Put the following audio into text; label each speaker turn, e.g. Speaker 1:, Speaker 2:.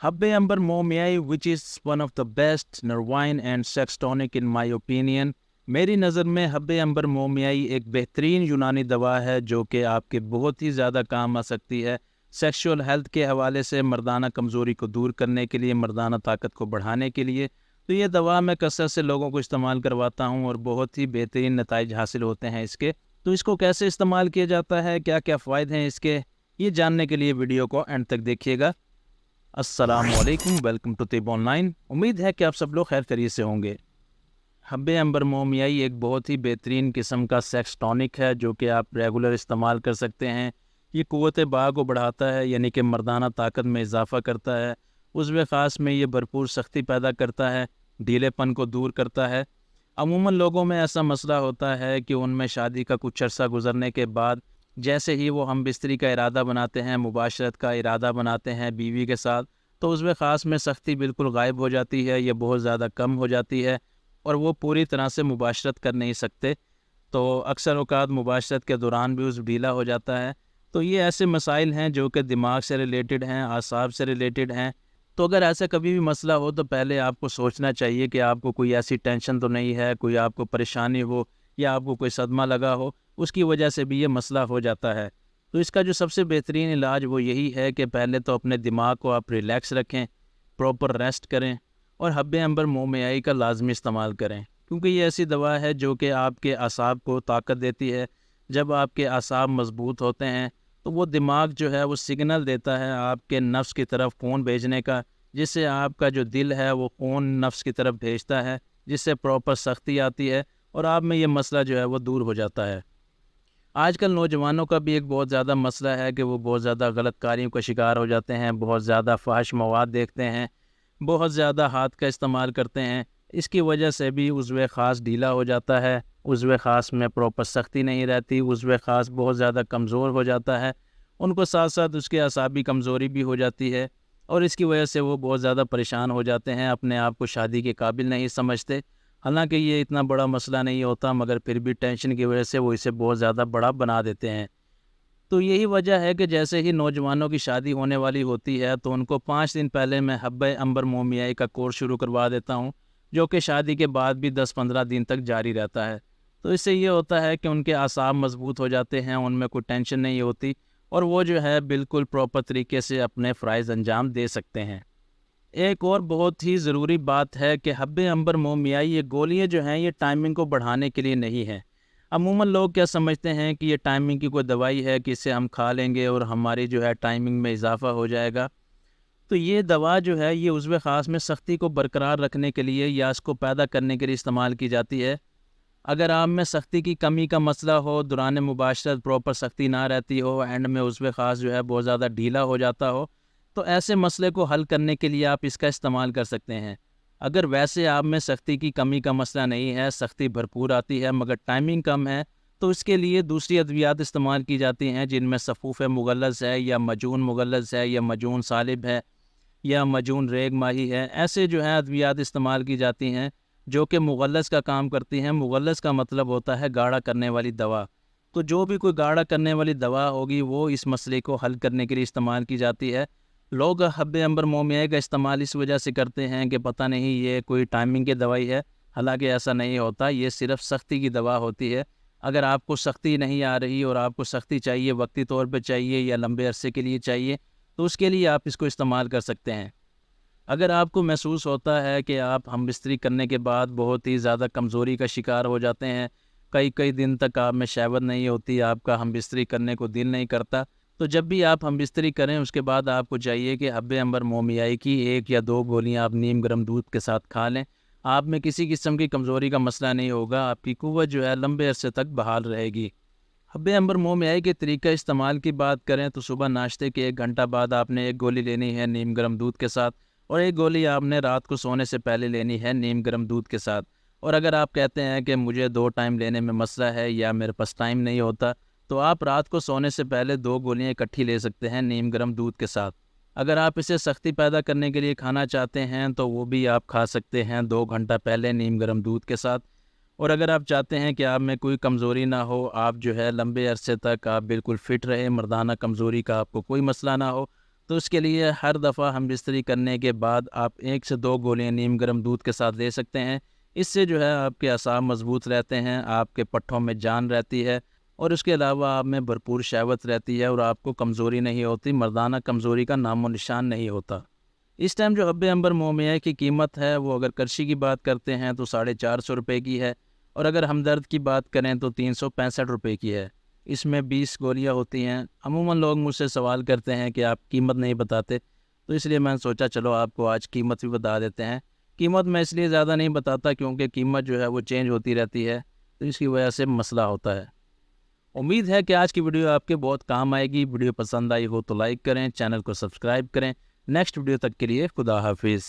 Speaker 1: Habbe Amber Momiai, which is one of the best Nervine and sex tonic in my opinion. मेरी नज़र में हब्बे अंबर मोमियाई एक बेहतरीन यूनानी दवा है जो कि आपके बहुत ही ज़्यादा काम आ सकती है सेक्सुअल हेल्थ के हवाले से, मर्दाना कमज़ोरी को दूर करने के लिए, मर्दाना ताकत को बढ़ाने के लिए। तो ये दवा मैं कसरत से लोगों को इस्तेमाल करवाता हूँ और बहुत ही बेहतरीन नताइज हासिल होते हैं इसके। तो इसको कैसे इस्तेमाल किया जाता है, क्या क्या फ़ायदे हैं इसके, ये जानने के लिए वीडियो को एंड तक देखिएगा। अस्सलामुअलैकुम, वेलकम टू तिब ऑनलाइन। उम्मीद है कि आप सब लोग खैर खैरियत से होंगे। हब्बे अंबर मोमियाई एक बहुत ही बेहतरीन किस्म का सेक्स टॉनिक है जो कि आप रेगुलर इस्तेमाल कर सकते हैं। ये क़ुव्वत बा को बढ़ाता है, यानी कि मर्दाना ताकत में इजाफ़ा करता है। उज़्व ख़ास में ये भरपूर सख्ती पैदा करता है, ढीलेपन को दूर करता है। अमूमन लोगों में ऐसा मसला होता है कि उनमें शादी का कुछ अरसा गुजरने के बाद जैसे ही वो हम बिस्तरी का इरादा बनाते हैं, मुबाशरत का इरादा बनाते हैं बीवी के साथ, तो उज़्व ख़ास में सख्ती बिल्कुल गायब हो जाती है, ये बहुत ज़्यादा कम हो जाती है और वो पूरी तरह से मुबाशरत कर नहीं सकते। तो अक्सर औक़ात मुबाशरत के दौरान भी उस ढीला हो जाता है। तो ये ऐसे मसाइल हैं जो कि दिमाग से रिलेटेड हैं, आसाब से रिलेटेड हैं। तो अगर ऐसा कभी भी मसला हो तो पहले आपको सोचना चाहिए कि आपको कोई ऐसी टेंशन तो नहीं है, कोई आपको परेशानी हो या आपको कोई सदमा लगा हो, उसकी वजह से भी ये मसला हो जाता है। तो इसका जो सबसे बेहतरीन इलाज वो यही है कि पहले तो अपने दिमाग को आप रिलैक्स रखें, प्रॉपर रेस्ट करें और हब्बे अंबर मोमियाई का लाजमी इस्तेमाल करें, क्योंकि ये ऐसी दवा है जो कि आपके असाब को ताकत देती है। जब आपके असाब मजबूत होते हैं तो वो दिमाग जो है वो सिग्नल देता है आपके नफ्स की तरफ फ़ोन भेजने का, जिससे आपका जो दिल है वो फ़ोन नफ्स की तरफ भेजता है, जिससे प्रॉपर सख्ती आती है और आप में ये मसला जो है वो दूर हो जाता है। आजकल नौजवानों का भी एक बहुत ज़्यादा मसला है कि वो बहुत ज़्यादा गलत कार्यों का शिकार हो जाते हैं, बहुत ज़्यादा फ़ाहिश मवाद देखते हैं, बहुत ज़्यादा हाथ का इस्तेमाल करते हैं। इसकी वजह से भी उज़्व ख़ास ढीला हो जाता है, उज़्व ख़ास में प्रॉपर सख्ती नहीं रहती, उज़्व ख़ास बहुत ज़्यादा कमज़ोर हो जाता है। उनको साथ साथ उसके असाबी कमज़ोरी भी हो जाती है और इसकी वजह से वो बहुत ज़्यादा परेशान हो जाते हैं, अपने आप को शादी के काबिल नहीं समझते। हालांकि ये इतना बड़ा मसला नहीं होता, मगर फिर भी टेंशन की वजह से वो इसे बहुत ज़्यादा बड़ा बना देते हैं। तो यही वजह है कि जैसे ही नौजवानों की शादी होने वाली होती है तो उनको 5 दिन पहले मैं हब्बे अंबर मोमियाई का कोर्स शुरू करवा देता हूँ, जो कि शादी के बाद भी 10-15 दिन तक जारी रहता है। तो इससे ये होता है कि उनके आसाब मजबूत हो जाते हैं, उनमें कोई टेंशन नहीं होती और वो जो है बिल्कुल प्रॉपर तरीके से अपने फ़राइज़ अंजाम दे सकते हैं। एक और बहुत ही ज़रूरी बात है कि हब्बे अंबर मोमियाई ये गोलियाँ जो हैं ये टाइमिंग को बढ़ाने के लिए नहीं हैं। अमूमन लोग क्या समझते हैं कि ये टाइमिंग की कोई दवाई है कि इसे हम खा लेंगे और हमारी जो है टाइमिंग में इजाफ़ा हो जाएगा। तो ये दवा जो है ये उज़्व ख़ास में सख्ती को बरकरार रखने के लिए या इसको पैदा करने के लिए इस्तेमाल की जाती है। अगर आप में सख्ती की कमी का मसला हो, दौरान मुबाशरत प्रॉपर सख्ती ना रहती हो, एंड में उज़्व ख़ास जो है बहुत ज़्यादा ढीला हो जाता हो, तो ऐसे मसले को हल करने के लिए आप इसका इस्तेमाल कर सकते हैं। अगर वैसे आप में सख्ती की कमी का मसला नहीं है, सख्ती भरपूर आती है मगर टाइमिंग कम है, तो इसके लिए दूसरी अद्वियात इस्तेमाल की जाती हैं, जिनमें सफ़ूफ़ मुगल्लज़ है या मजून मुगल्लज़ है या मजून सालिब है या मजून रेग माही है। ऐसे जो है अद्वियात इस्तेमाल की जाती हैं जो कि मुगल्लज़ का काम करती हैं। मुगल्लज़ का मतलब होता है गाढ़ा करने वाली दवा। तो जो भी कोई गाढ़ा करने वाली दवा होगी वो इस मसले को हल करने के लिए इस्तेमाल की जाती है। लोग हब्बे अंबर मोमियाई का इस्तेमाल इस वजह से करते हैं कि पता नहीं ये कोई टाइमिंग की दवाई है, हालांकि ऐसा नहीं होता, ये सिर्फ सख्ती की दवा होती है। अगर आपको सख्ती नहीं आ रही और आपको सख्ती चाहिए, वक्ती तौर पे चाहिए या लंबे अरसे के लिए चाहिए, तो उसके लिए आप इसको इस्तेमाल कर सकते हैं। अगर आपको महसूस होता है कि आप हम बिस्तरी करने के बाद बहुत ही ज़्यादा कमज़ोरी का शिकार हो जाते हैं, कई कई दिन तक आप में शहवत नहीं होती, आपका हम बिस्तरी करने को दिल नहीं करता, तो जब भी आप हम बिस्तरी करें उसके बाद आपको चाहिए कि हब्बे अंबर मोमियाई की 1 या 2 गोलियां आप नीम गर्म दूध के साथ खा लें। आप में किसी किस्म की कमज़ोरी का मसला नहीं होगा, आपकी कुव्वत जो है लंबे अरसे तक बहाल रहेगी। हब्बे अंबर मोमियाई के तरीका इस्तेमाल की बात करें तो सुबह नाश्ते के 1 घंटा बाद आपने 1 गोली लेनी है नीम गर्म दूध के साथ और 1 गोली आपने रात को सोने से पहले लेनी है नीम गर्म दूध के साथ। और अगर आप कहते हैं कि मुझे 2 टाइम लेने में मसला है या मेरे पास टाइम नहीं होता, तो आप रात को सोने से पहले 2 गोलियां इकट्ठी ले सकते हैं नीम गर्म दूध के साथ। अगर आप इसे सख्ती पैदा करने के लिए खाना चाहते हैं तो वो भी आप खा सकते हैं 2 घंटा पहले नीम गर्म दूध के साथ। और अगर आप चाहते हैं कि आप में कोई कमज़ोरी ना हो, आप जो है लंबे अरसे तक आप बिल्कुल फ़िट रहे, मर्दाना कमज़ोरी का आपको कोई मसला ना हो, تو اس کے لیے ہر دفعہ ہم بستری کرنے کے بعد آپ 1 سے 2 گولیاں نیم گرم دودھ کے ساتھ لے سکتے ہیں۔ اس سے جو ہے آپ کے اعصاب مضبوط رہتے ہیں، آپ کے پٹھوں میں جان رہتی ہے، اور اس کے علاوہ آپ میں بھرپور شہوت رہتی ہے اور آپ کو کمزوری نہیں ہوتی، مردانہ کمزوری کا نام و نشان نہیں ہوتا۔ اس ٹائم جو حب عنبر مومیائی کی قیمت ہے وہ اگر کرشی کی بات کرتے ہیں تو 450 روپے کی ہے، اور اگر ہمدرد کی بات کریں تو 365 روپے کی ہے۔ اس میں 20 گولیاں ہوتی ہیں۔ عموماً لوگ مجھ سے سوال کرتے ہیں کہ آپ قیمت نہیں بتاتے، تو اس لیے میں نے سوچا چلو آپ کو آج قیمت بھی بتا دیتے ہیں۔ قیمت میں اس لیے زیادہ نہیں بتاتا کیونکہ قیمت جو ہے وہ چینج ہوتی رہتی ہے، تو اس کی وجہ سے مسئلہ ہوتا ہے۔ امید ہے کہ آج کی ویڈیو آپ کے بہت کام آئے گی۔ ویڈیو پسند آئی ہو تو لائک کریں، چینل کو سبسکرائب کریں۔ نیکسٹ ویڈیو تک کے لیے خدا حافظ۔